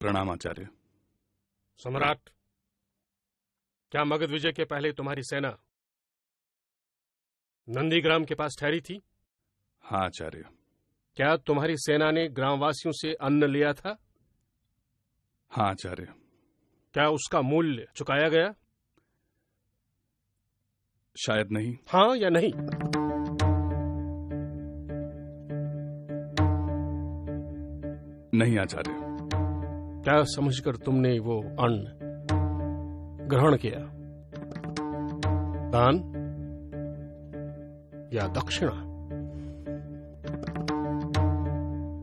प्रणाम आचार्य। सम्राट, क्या मगध विजय के पहले तुम्हारी सेना नंदीग्राम के पास ठहरी थी? हाँ आचार्य। क्या तुम्हारी सेना ने ग्रामवासियों से अन्न लिया था? हाँ आचार्य। क्या उसका मूल्य चुकाया गया? शायद नहीं। हाँ या नहीं? नहीं आचार्य। क्या समझकर तुमने वो अन्न ग्रहण किया? दान या दक्षिणा?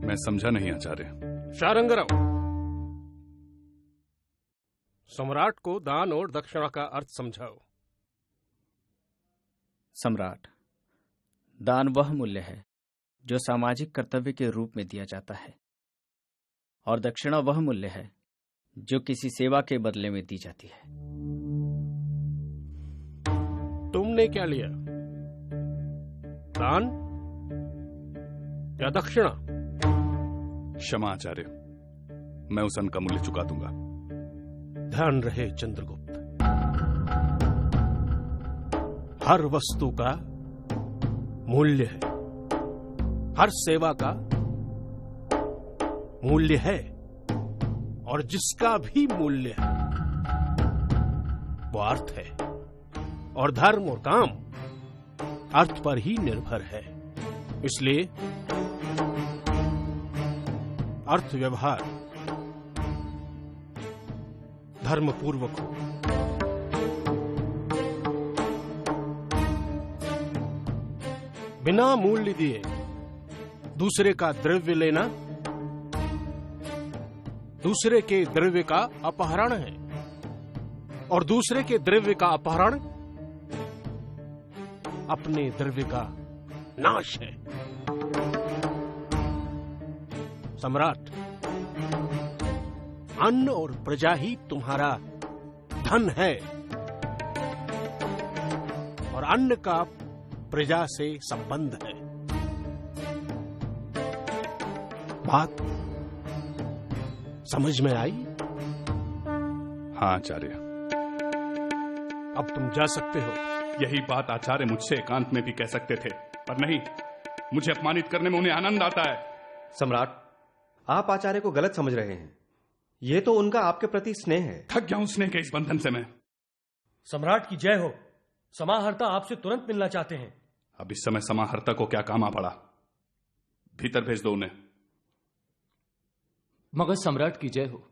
मैं समझा नहीं आचार्य। शारंगराव, सम्राट को दान और दक्षिणा का अर्थ समझाओ। सम्राट, दान वह मूल्य है जो सामाजिक कर्तव्य के रूप में दिया जाता है, और दक्षिणा वह मूल्य है जो किसी सेवा के बदले में दी जाती है। तुमने क्या लिया? दान या दक्षिणा? क्षमा आचार्य, मैं उस अन्न का मूल्य चुका दूंगा। ध्यान रहे चंद्रगुप्त, हर वस्तु का मूल्य है, हर सेवा का मूल्य है, और जिसका भी मूल्य है वो अर्थ है, और धर्म और काम अर्थ पर ही निर्भर है। इसलिए अर्थ व्यवहार धर्मपूर्वक हो। बिना मूल्य दिए दूसरे का द्रव्य लेना दूसरे के द्रव्य का अपहरण है, और दूसरे के द्रव्य का अपहरण अपने द्रव्य का नाश है। सम्राट, अन्न और प्रजा ही तुम्हारा धन है, और अन्न का प्रजा से संबंध है। बात समझ में आई? हाँ आचार्य। अब तुम जा सकते हो। यही बात आचार्य मुझसे एकांत में भी कह सकते थे, पर नहीं, मुझे अपमानित करने में उन्हें आनंद आता है। सम्राट, आप आचार्य को गलत समझ रहे हैं। ये तो उनका आपके प्रति स्नेह है। थक गया हूं स्नेह के इस बंधन से मैं। सम्राट की जय हो। समाहर्ता आपसे तुरंत मिलना चाहते हैं। अब इस समय समाहर्ता को क्या काम आ पड़ा? भीतर भेज दो उन्हें। मगध सम्राट की जय हो।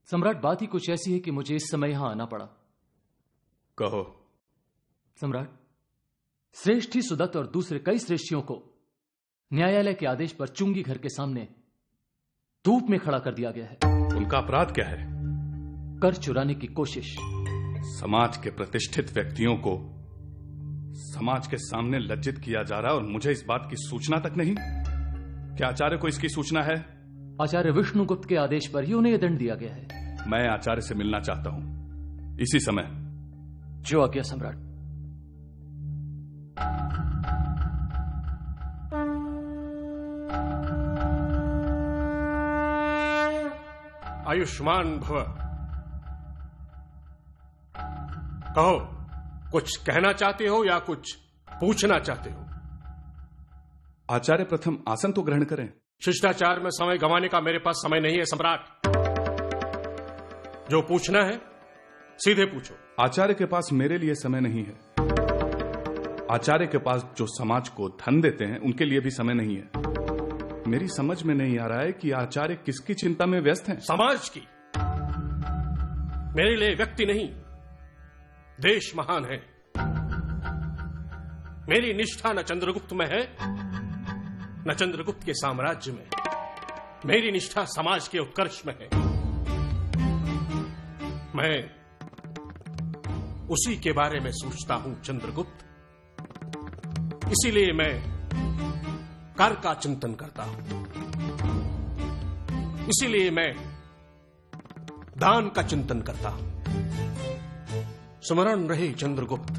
सम्राट, बात ही कुछ ऐसी है कि मुझे इस समय यहां आना पड़ा। कहो। सम्राट, श्रेष्ठी सुदत्त और दूसरे कई श्रेष्ठियों को न्यायालय के आदेश पर चुंगी घर के सामने धूप में खड़ा कर दिया गया है। उनका अपराध क्या है? कर चुराने की कोशिश। समाज के प्रतिष्ठित व्यक्तियों को समाज के सामने लज्जित किया जा रहा है, और मुझे इस बात की सूचना तक नहीं। क्या आचार्य को इसकी सूचना है? आचार्य विष्णुगुप्त के आदेश पर ही उन्हें यह दंड दिया गया है। मैं आचार्य से मिलना चाहता हूं इसी समय। जो आज्ञा सम्राट। आयुष्मान भव। कहो, कुछ कहना चाहते हो या कुछ पूछना चाहते हो? आचार्य, प्रथम आसन तो ग्रहण करें। शिष्टाचार में समय गंवाने का मेरे पास समय नहीं है सम्राट। जो पूछना है सीधे पूछो। आचार्य के पास मेरे लिए समय नहीं है। आचार्य के पास जो समाज को धन देते हैं उनके लिए भी समय नहीं है। मेरी समझ में नहीं आ रहा है कि आचार्य किसकी चिंता में व्यस्त हैं। समाज की। मेरे लिए व्यक्ति नहीं, देश महान है। मेरी निष्ठा न चंद्रगुप्त में है न चंद्रगुप्त के साम्राज्य में। मेरी निष्ठा समाज के उत्कर्ष में है। मैं उसी के बारे में सोचता हूं चंद्रगुप्त। इसीलिए मैं कर का चिंतन करता हूं। इसीलिए मैं दान का चिंतन करता हूं। स्मरण रहे चंद्रगुप्त,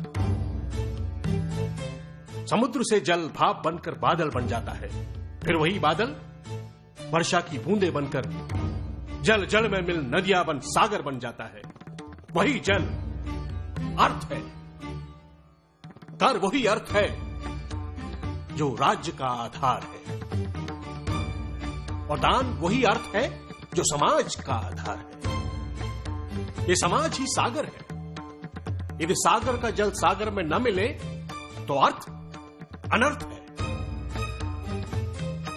समुद्र से जल भाप बनकर बादल बन जाता है, फिर वही बादल वर्षा की बूंदें बनकर जल जल में मिल नदियां बन सागर बन जाता है, वही जल अर्थ है। कर वही अर्थ है जो राज्य का आधार है, और दान वही अर्थ है जो समाज का आधार है। ये समाज ही सागर है। यदि सागर का जल सागर में न मिले तो अर्थ अनर्थ है।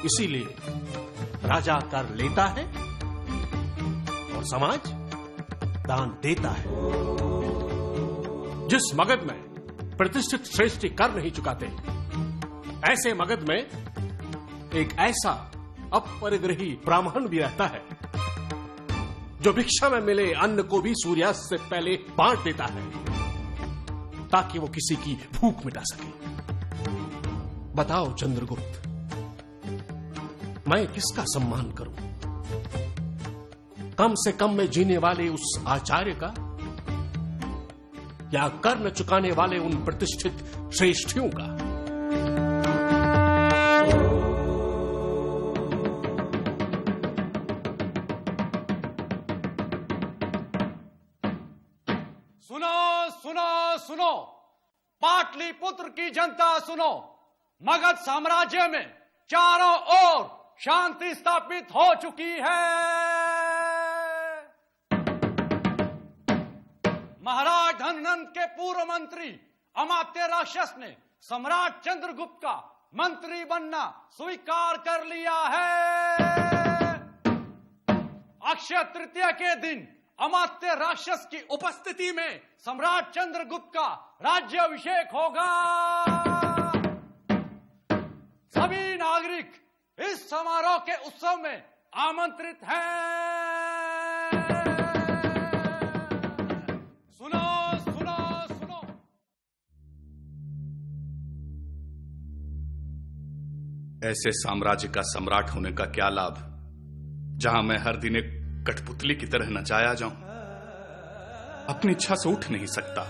इसीलिए राजा कर लेता है और समाज दान देता है। जिस मगध में प्रतिष्ठित श्रेष्ठी कर नहीं चुकाते, ऐसे मगध में एक ऐसा अपरिग्रही ब्राह्मण भी रहता है जो भिक्षा में मिले अन्न को भी सूर्यास्त से पहले बांट देता है ताकि वो किसी की भूख मिटा सके। बताओ चंद्रगुप्त, मैं किसका सम्मान करूं? कम से कम में जीने वाले उस आचार्य का, या कर न चुकाने वाले उन प्रतिष्ठित श्रेष्ठियों का? सुनो सुनो सुनो, पाटलिपुत्र की जनता सुनो, मगध साम्राज्य में चारों ओर शांति स्थापित हो चुकी है। महाराज धननंद के पूर्व मंत्री अमात्य राक्षस ने सम्राट चंद्रगुप्त का मंत्री बनना स्वीकार कर लिया है। अक्षय तृतीया के दिन अमात्य राक्षस की उपस्थिति में सम्राट चंद्रगुप्त का राज्याभिषेक होगा। सभी नागरिक इस समारोह के उत्सव में आमंत्रित हैं। सुनो सुनो सुनो। ऐसे साम्राज्य का सम्राट होने का क्या लाभ, जहां मैं हर दिन एक कठपुतली की तरह नचाया जाऊं। अपनी इच्छा से उठ नहीं सकता,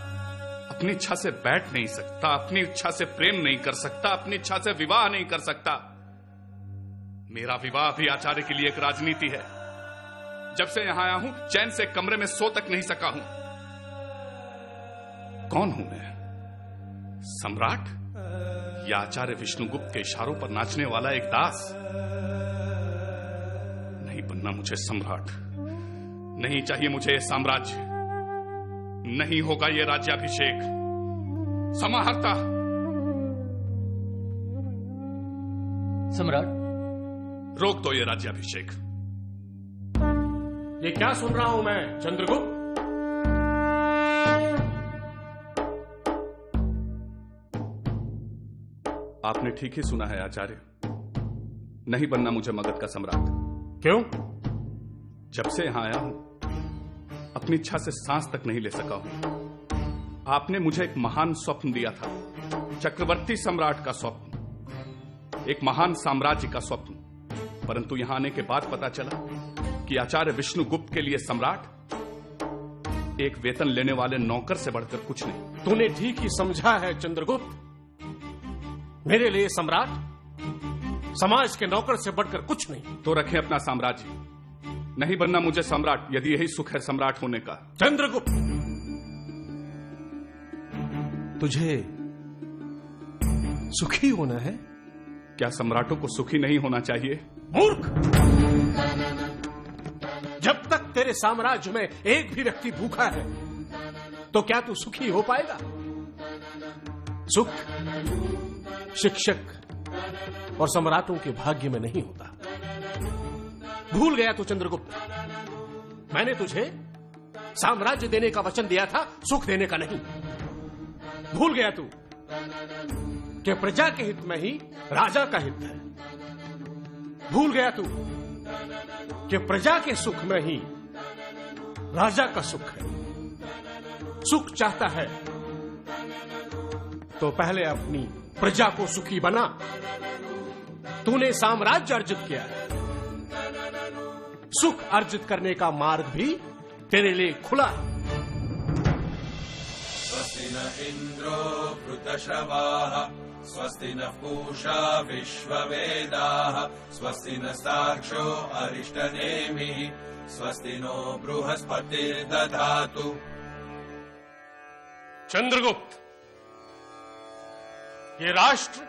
अपनी इच्छा से बैठ नहीं सकता, अपनी इच्छा से प्रेम नहीं कर सकता, अपनी इच्छा से विवाह नहीं कर सकता। मेरा विवाह भी आचार्य के लिए एक राजनीति है। जब से यहां आया हूं, चैन से कमरे में सो तक नहीं सका हूं। कौन हूं मैं? सम्राट या आचार्य विष्णुगुप्त के इशारों पर नाचने वाला एक दास? नहीं बनना मुझे सम्राट, नहीं चाहिए मुझे ये साम्राज्य, नहीं होगा ये राज्याभिषेक। समाहर्ता। सम्राट, रोक दो ये राज्याभिषेक। ये क्या सुन रहा हूं मैं चंद्रगुप्त? आपने ठीक ही सुना है आचार्य, नहीं बनना मुझे मगध का सम्राट। क्यों? जब से यहां आया हूं, अपनी इच्छा से सांस तक नहीं ले सका हूं। आपने मुझे एक महान स्वप्न दिया था, चक्रवर्ती सम्राट का स्वप्न, एक महान साम्राज्य का स्वप्न। परंतु यहां आने के बाद पता चला कि आचार्य विष्णुगुप्त के लिए सम्राट एक वेतन लेने वाले नौकर से बढ़कर कुछ नहीं। तूने ठीक ही समझा है चंद्रगुप्त। मेरे लिए सम्राट समाज के नौकर से बढ़कर कुछ नहीं। तो रखें अपना साम्राज्य, नहीं बनना मुझे सम्राट, यदि यही सुख है सम्राट होने का। चंद्रगुप्त, तुझे सुखी होना है? क्या सम्राटों को सुखी नहीं होना चाहिए? मूर्ख! जब तक तेरे साम्राज्य में एक भी व्यक्ति भूखा है तो क्या तू सुखी हो पाएगा? सुख शिक्षक और सम्राटों के भाग्य में नहीं होता। भूल गया तू चंद्रगुप्त, मैंने तुझे साम्राज्य देने का वचन दिया था, सुख देने का नहीं। भूल गया तू कि प्रजा के हित में ही राजा का हित है। भूल गया तू कि प्रजा के सुख में ही राजा का सुख है। सुख चाहता है तो पहले अपनी प्रजा को सुखी बना। तूने साम्राज्य अर्जित किया है, सुख अर्जित करने का मार्ग भी तेरे लिए खुला है। स्वस्ति न इंद्रो श्रवाः स्वस्ति नः पूषा विश्ववेदाः स्वस्ति नस्तार्क्ष्यो अरिष्टनेमिः स्वस्ति नो बृहस्पतिर्दधातु। चंद्रगुप्त, ये राष्ट्र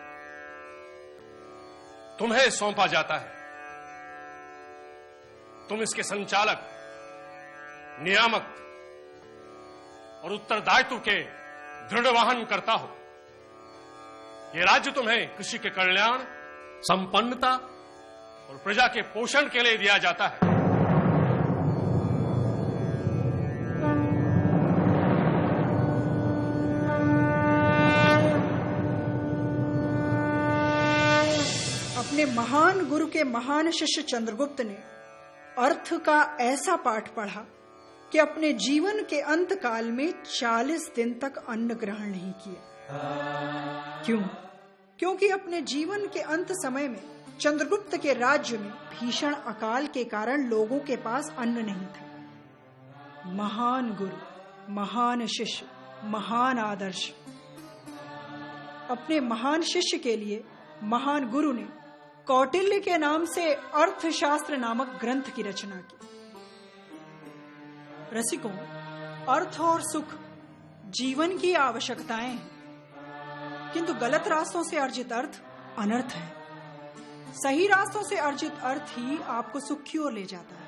तुम्हें सौंपा जाता है। तुम इसके संचालक, नियामक और उत्तरदायित्व के दृढ़ वाहन करता हो। यह राज्य तुम्हें कृषि के कल्याण, संपन्नता और प्रजा के पोषण के लिए दिया जाता है। अपने महान गुरु के महान शिष्य चंद्रगुप्त ने अर्थ का ऐसा पाठ पढ़ा कि अपने जीवन के अंत काल में 40 दिन तक अन्न ग्रहण नहीं किया। क्यों? क्योंकि अपने जीवन के अंत समय में चंद्रगुप्त के राज्य में भीषण अकाल के कारण लोगों के पास अन्न नहीं था। महान गुरु, महान शिष्य, महान आदर्श। अपने महान शिष्य के लिए महान गुरु ने कौटिल्य के नाम से अर्थशास्त्र नामक ग्रंथ की रचना की। रसिकों, अर्थ और सुख जीवन की आवश्यकताएं हैं, किंतु गलत रास्तों से अर्जित अर्थ अनर्थ है। सही रास्तों से अर्जित अर्थ ही आपको सुख की ओर ले जाता है।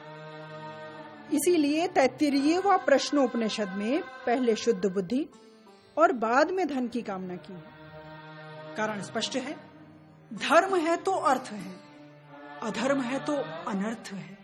इसीलिए 33वां प्रश्नोपनिषद में पहले शुद्ध बुद्धि और बाद में धन की कामना की है। कारण स्पष्ट है, धर्म है तो अर्थ है, अधर्म है तो अनर्थ है।